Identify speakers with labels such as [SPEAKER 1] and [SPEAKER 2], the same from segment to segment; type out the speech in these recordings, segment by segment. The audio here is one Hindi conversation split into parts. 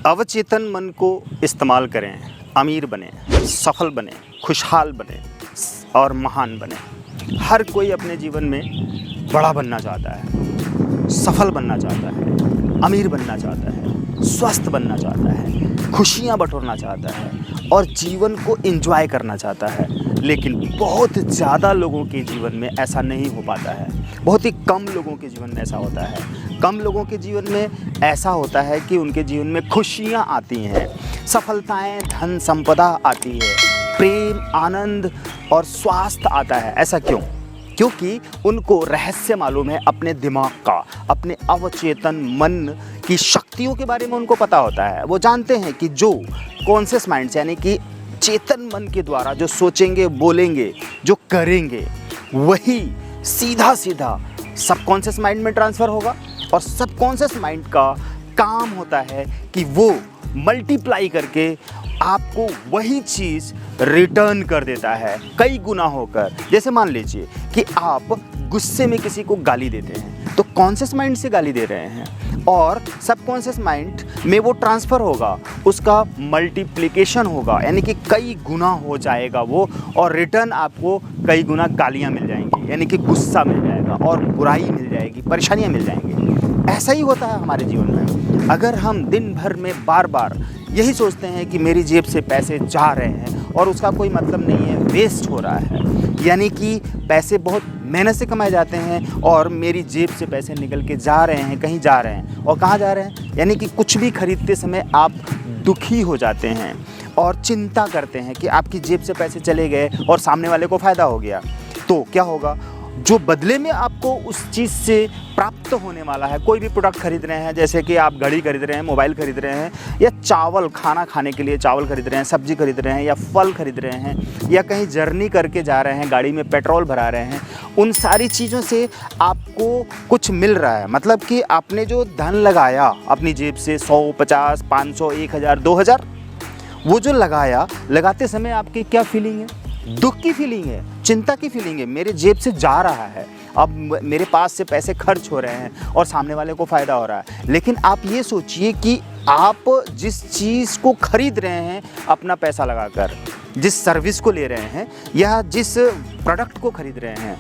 [SPEAKER 1] अवचेतन मन को इस्तेमाल करें, अमीर बने, सफल बने, खुशहाल बने और महान बने। हर कोई अपने जीवन में बड़ा बनना चाहता है, सफल बनना चाहता है, अमीर बनना चाहता है, स्वस्थ बनना चाहता है, खुशियाँ बटोरना चाहता है और जीवन को एंजॉय करना चाहता है। लेकिन बहुत ज़्यादा लोगों के जीवन में ऐसा नहीं हो पाता है। बहुत ही कम लोगों के जीवन में ऐसा होता है। कम लोगों के जीवन में ऐसा होता है कि उनके जीवन में खुशियाँ आती हैं, सफलताएं, धन संपदा आती है, प्रेम, आनंद और स्वास्थ्य आता है। ऐसा क्यों? क्योंकि उनको रहस्य मालूम है अपने दिमाग का, अपने अवचेतन मन की शक्तियों के बारे में उनको पता होता है। वो जानते हैं कि जो कॉन्शियस माइंड यानी कि चेतन मन के द्वारा जो सोचेंगे, बोलेंगे, जो करेंगे, वही सीधा सीधा सबकॉन्शियस माइंड में ट्रांसफ़र होगा। और सबकॉन्शियस माइंड का काम होता है कि वो मल्टीप्लाई करके आपको वही चीज़ रिटर्न कर देता है कई गुना होकर। जैसे मान लीजिए कि आप गुस्से में किसी को गाली देते हैं तो कॉन्शियस माइंड से गाली दे रहे हैं और सबकॉन्शियस माइंड में वो ट्रांसफ़र होगा, उसका मल्टीप्लिकेशन होगा, यानी कि कई गुना हो जाएगा वो, और रिटर्न आपको कई गुना गालियाँ मिल जाएंगी, यानी कि गुस्सा मिल जाएगा और बुराई मिल जाएगी, परेशानियाँ मिल जाएंगी। ऐसा ही होता है हमारे जीवन में। अगर हम दिन भर में बार बार यही सोचते हैं कि मेरी जेब से पैसे जा रहे हैं और उसका कोई मतलब नहीं है, वेस्ट हो रहा है, यानी कि पैसे बहुत मेहनत से कमाए जाते हैं और मेरी जेब से पैसे निकल के जा रहे हैं, कहीं जा रहे हैं। और कहाँ जा रहे हैं? यानी कि कुछ भी खरीदते समय आप दुखी हो जाते हैं और चिंता करते हैं कि आपकी जेब से पैसे चले गए और सामने वाले को फ़ायदा हो गया। तो क्या होगा? जो बदले में आपको उस चीज़ से प्राप्त होने वाला है, कोई भी प्रोडक्ट खरीद रहे हैं, जैसे कि आप घड़ी खरीद रहे हैं, मोबाइल खरीद रहे हैं, या चावल, खाना खाने के लिए चावल खरीद रहे हैं, सब्जी खरीद रहे हैं, या फल खरीद रहे हैं, या कहीं जर्नी करके जा रहे हैं, गाड़ी में पेट्रोल भरा रहे हैं, उन सारी चीज़ों से आपको कुछ मिल रहा है। मतलब कि आपने जो धन लगाया अपनी जेब से 100, 50, 500, 1000, 2000, वो जो लगाया, लगाते समय आपकी क्या फीलिंग है? दुख की फीलिंग है, चिंता की फीलिंग है। मेरे जेब से जा रहा है, अब मेरे पास से पैसे खर्च हो रहे हैं और सामने वाले को फ़ायदा हो रहा है। लेकिन आप ये सोचिए कि आप जिस चीज़ को खरीद रहे हैं अपना पैसा लगाकर, जिस सर्विस को ले रहे हैं या जिस प्रोडक्ट को खरीद रहे हैं,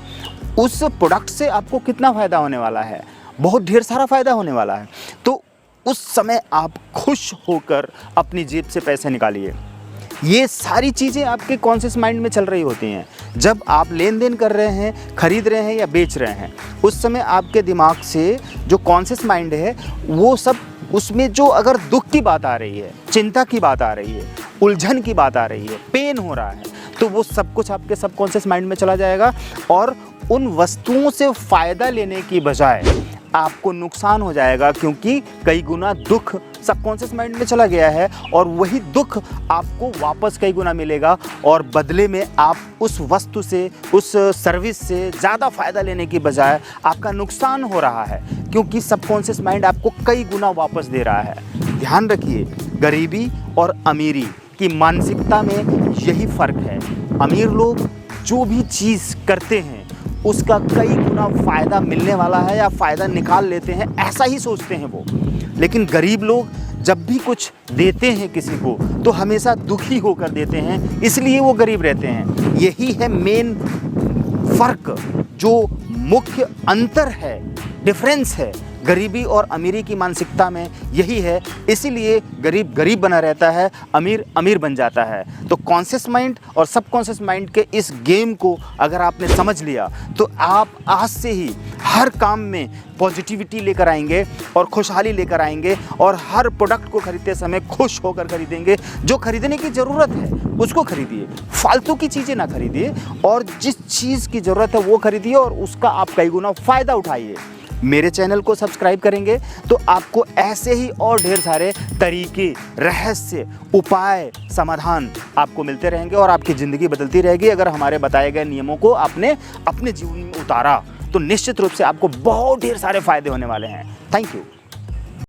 [SPEAKER 1] उस प्रोडक्ट से आपको कितना फ़ायदा होने वाला है? बहुत ढेर सारा फ़ायदा होने वाला है। तो उस समय आप खुश होकर अपनी जेब से पैसे निकालिए। ये सारी चीज़ें आपके कॉन्शियस माइंड में चल रही होती हैं। जब आप लेन देन कर रहे हैं, खरीद रहे हैं या बेच रहे हैं, उस समय आपके दिमाग से जो कॉन्शियस माइंड है वो सब, उसमें जो अगर दुख की बात आ रही है, चिंता की बात आ रही है, उलझन की बात आ रही है, पेन हो रहा है, तो वो सब कुछ आपके सबकॉन्शियस माइंड में चला जाएगा और उन वस्तुओं से फ़ायदा लेने की बजाय आपको नुकसान हो जाएगा, क्योंकि कई गुना दुख सबकॉन्शियस माइंड में चला गया है और वही दुख आपको वापस कई गुना मिलेगा और बदले में आप उस वस्तु से, उस सर्विस से ज़्यादा फ़ायदा लेने की बजाय आपका नुकसान हो रहा है, क्योंकि सबकॉन्शियस माइंड आपको कई गुना वापस दे रहा है। ध्यान रखिए, गरीबी और अमीरी की मानसिकता में यही फ़र्क है। अमीर लोग जो भी चीज़ करते हैं उसका कई गुना फ़ायदा मिलने वाला है या फ़ायदा निकाल लेते हैं, ऐसा ही सोचते हैं वो। लेकिन गरीब लोग जब भी कुछ देते हैं किसी को तो हमेशा दुखी होकर देते हैं, इसलिए वो गरीब रहते हैं। यही है मेन फ़र्क, जो मुख्य अंतर है, डिफरेंस है गरीबी और अमीरी की मानसिकता में, यही है। इसीलिए गरीब गरीब बना रहता है, अमीर अमीर बन जाता है। तो कॉन्शियस माइंड और सबकॉन्शियस माइंड के इस गेम को अगर आपने समझ लिया तो आप आज से ही हर काम में पॉजिटिविटी लेकर आएंगे और खुशहाली लेकर आएंगे और हर प्रोडक्ट को खरीदते समय खुश होकर खरीदेंगे। जो खरीदने की ज़रूरत है उसको खरीदिए, फालतू की चीज़ें ना खरीदिए, और जिस चीज़ की ज़रूरत है वो खरीदिए और उसका आप कई गुना फ़ायदा उठाइए। मेरे चैनल को सब्सक्राइब करेंगे तो आपको ऐसे ही और ढेर सारे तरीके, रहस्य, उपाय, समाधान आपको मिलते रहेंगे और आपकी ज़िंदगी बदलती रहेगी। अगर हमारे बताए गए नियमों को आपने अपने जीवन में उतारा तो निश्चित रूप से आपको बहुत ढेर सारे फ़ायदे होने वाले हैं। Thank you.